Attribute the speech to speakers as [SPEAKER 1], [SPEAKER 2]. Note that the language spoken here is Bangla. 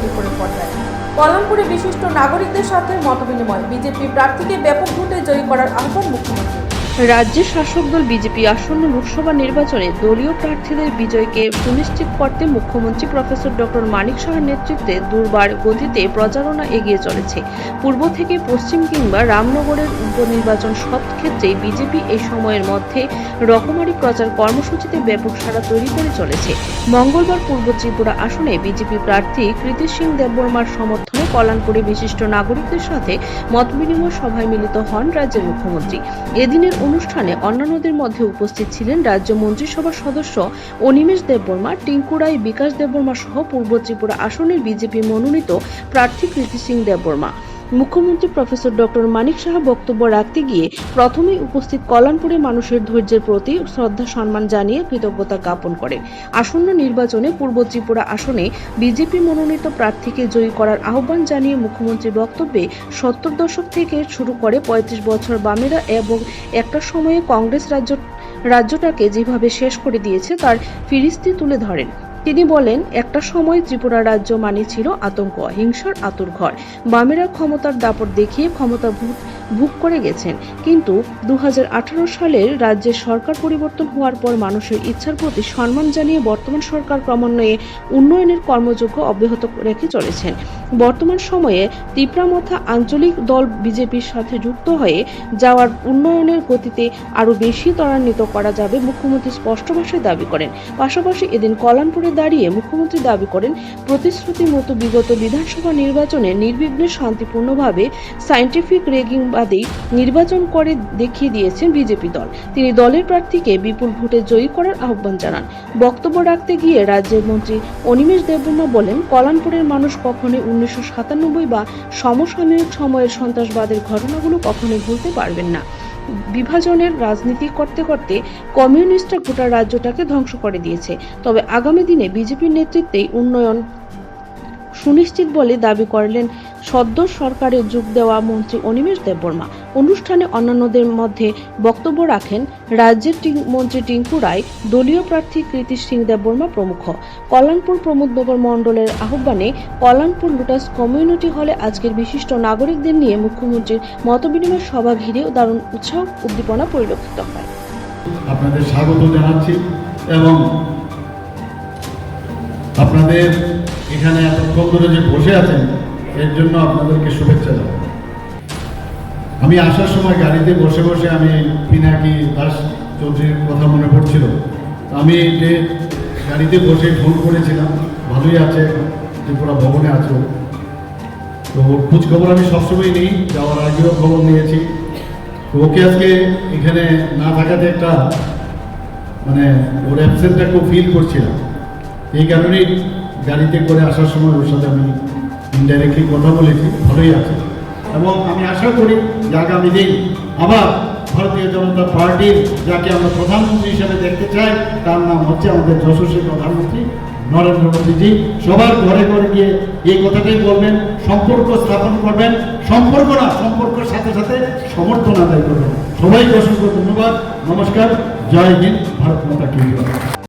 [SPEAKER 1] শান্তিপুরের পর্যায়ে। কল্যাণপুরে বিশিষ্ট নাগরিকদের সাথে মতবিনিময়, বিজেপি প্রার্থীকে ব্যাপক ভোটে জয়ী করার আহ্বান মুখ্যমন্ত্রী।
[SPEAKER 2] রাজ্যের শাসক দল বিজেপি আসন্ন লোকসভা নির্বাচনে দলীয় প্রার্থীদের বিজয়কে সুনিশ্চিত করতে মুখ্যমন্ত্রী প্রফেসর ডক্টর মানিক সাহার নেতৃত্বে দুর্বার গতিতে প্রচারণা এগিয়ে চলেছে। পূর্ব থেকে পশ্চিম কিংবা রামনগরের উপনির্বাচন সব ক্ষেত্রেই বিজেপি এই সময়ের মধ্যে রকমারি প্রচার কর্মসূচিতে ব্যাপক সাড়া তৈরি করে চলেছে। মঙ্গলবার পূর্ব ত্রিপুরা আসনে বিজেপি প্রার্থী কৃতি সিং দেববর্মার সমর্থনে কল্যাণপুরে বিশিষ্ট নাগরিকদের সাথে মতবিনিময় সভায় মিলিত হন রাজ্যের মুখ্যমন্ত্রী। এদিনের অনুষ্ঠানে অন্যান্যদের মধ্যে উপস্থিত ছিলেন রাজ্য মন্ত্রিসভার সদস্য অনিমেষ দেববর্মা, টিঙ্কু রায়, বিকাশ দেববর্মা সহ পূর্ব ত্রিপুরা আসনের বিজেপি মনোনীত প্রার্থী কৃতি সিং দেববর্মা। মুখ্যমন্ত্রী প্রফেসর ডক্টর মানিক সাহা বক্তব্য রাখতে গিয়ে প্রথমেই উপস্থিত কল্যাণপুরে মানুষের ধৈর্যের প্রতি শ্রদ্ধা সম্মান জানিয়ে কৃতজ্ঞতা জ্ঞাপন করেন। আসন্ন নির্বাচনে পূর্ব ত্রিপুরা আসনে বিজেপি মনোনীত প্রার্থীকে জয়ী করার আহ্বান জানিয়ে মুখ্যমন্ত্রীর বক্তব্যে 70 দশক থেকে শুরু করে 35 বছর বামেরা এবং একটা সময়ে কংগ্রেস রাজ্যটাকে যেভাবে শেষ করে দিয়েছে তার ফিরিস্তি তুলে ধরেন। তিনি বলেন, একটা সময় ত্রিপুরা রাজ্য মানে ছিল আতঙ্ক, হিংসার আঁতুড়ঘর। বামেরা ক্ষমতার দাপট দেখিয়ে ক্ষমতা ভোগ করে গেছেন, কিন্তু 2018 সালের রাজ্যের সরকার পরিবর্তন হওয়ার পর মানুষের ইচ্ছার প্রতি সম্মান জানিয়ে বর্তমান সরকার ক্রমান্বয়ে উন্নয়নের কর্মযজ্ঞ অব্যাহত রেখে চলেছেন। বর্তমান সময়ে ত্রিপুরামথা আঞ্চলিক দল বিজেপির সাথে যুক্ত হয়ে যাওয়ার উন্নয়নের গতিতে আরও বেশি ত্বরান্বিত করা যাবে মুখ্যমন্ত্রী স্পষ্ট ভাষায় দাবি করেন। পাশাপাশি এদিন কল্যাণপুরে দাঁড়িয়ে মুখ্যমন্ত্রী দাবি করেন, প্রতিশ্রুতি মতো বিগত বিধানসভা নির্বাচনে নির্বিঘ্নে শান্তিপূর্ণভাবে সায়েন্টিফিক রেগিং বাদেই নির্বাচন করে দেখিয়ে দিয়েছেন বিজেপি দল। তিনি দলের প্রার্থীকে বিপুল ভোটে জয়ী করার আহ্বান জানান। বক্তব্য রাখতে গিয়ে রাজ্যের মন্ত্রী অনিমেষ দেববর্মা বলেন, কল্যাণপুরের মানুষ কখনোই 1997 বা সমসাময়িক সময়ের সন্ত্রাসবাদের ঘটনাগুলো কখনোই ভুলতে পারবেন না। বিভাজনের রাজনীতি করতে করতে কমিউনিস্টরা গোটা রাজ্যটাকে ধ্বংস করে দিয়েছে। তবে আগামী দিনে বিজেপির নেতৃত্বেই উন্নয়ন সুনিশ্চিত বলে দাবি করলেন সদ্য সরকারে যোগ দেওয়া মন্ত্রী অনিমেষ দেববর্মা। অনুষ্ঠানে অন্যান্যদের মধ্যে বক্তব্য রাখেন রাজ্যের মন্ত্রী টিঙ্কু রায়, দলীয় প্রার্থী কৃতি সিং দেববর্মা প্রমুখ। কল্যাণপুর প্রমোদনগর মণ্ডলের আহ্বানে কল্যাণপুর লোটাস কমিউনিটি হলে আজকের বিশিষ্ট নাগরিকদের নিয়ে মুখ্যমন্ত্রীর মতবিনিময় সভা ঘিরেও দারুণ উৎসাহ উদ্দীপনা পরিলক্ষিত হয়।
[SPEAKER 3] আপনাদের স্বাগত জানাচ্ছি এবং আপনাদের এখানে এতক্ষণ ধরে যে বসে আছেন এর জন্য আপনাদেরকে শুভেচ্ছা জানাই। আমি আসার সময় গাড়িতে বসে বসে আমি পিনাকি দাস চৌধুরীর কথা মনে পড়ছিল। আমি যে গাড়িতে বসে ফোন করেছিলাম, ভালোই আছে, ত্রিপুরা ভবনে আছে, তো ওর খোঁজ খবর আমি সবসময় নিই, যাওয়ার আগেও খবর নিয়েছি। তো ওকে আজকে এখানে না থাকাতে একটা মানে ওর অ্যাবসেন্টটা খুব ফিল করছিলাম। এই কারণেই গাড়িতে করে আসার সময় ওর সাথে আমি ইনডাইরেক্টলি কথা বলেছি, ভালোই আছে। এবং আমি আশা করি যে আগামী দিন আবার ভারতীয় জনতা পার্টির যাকে আমরা প্রধানমন্ত্রী হিসেবে দেখতে চাই তার নাম হচ্ছে আমাদের যশস্বী প্রধানমন্ত্রী নরেন্দ্র মোদীজি। সবার ঘরে ঘরে গিয়ে এই কথাটাই বলবেন, সম্পর্ক স্থাপন করবেন, সম্পর্ক না সম্পর্কের সাথে সাথে সমর্থন আদায় করবেন। সবাইকে অসংখ্য ধন্যবাদ, নমস্কার, জয় হিন্দ, ভারত মাতা কি জয়।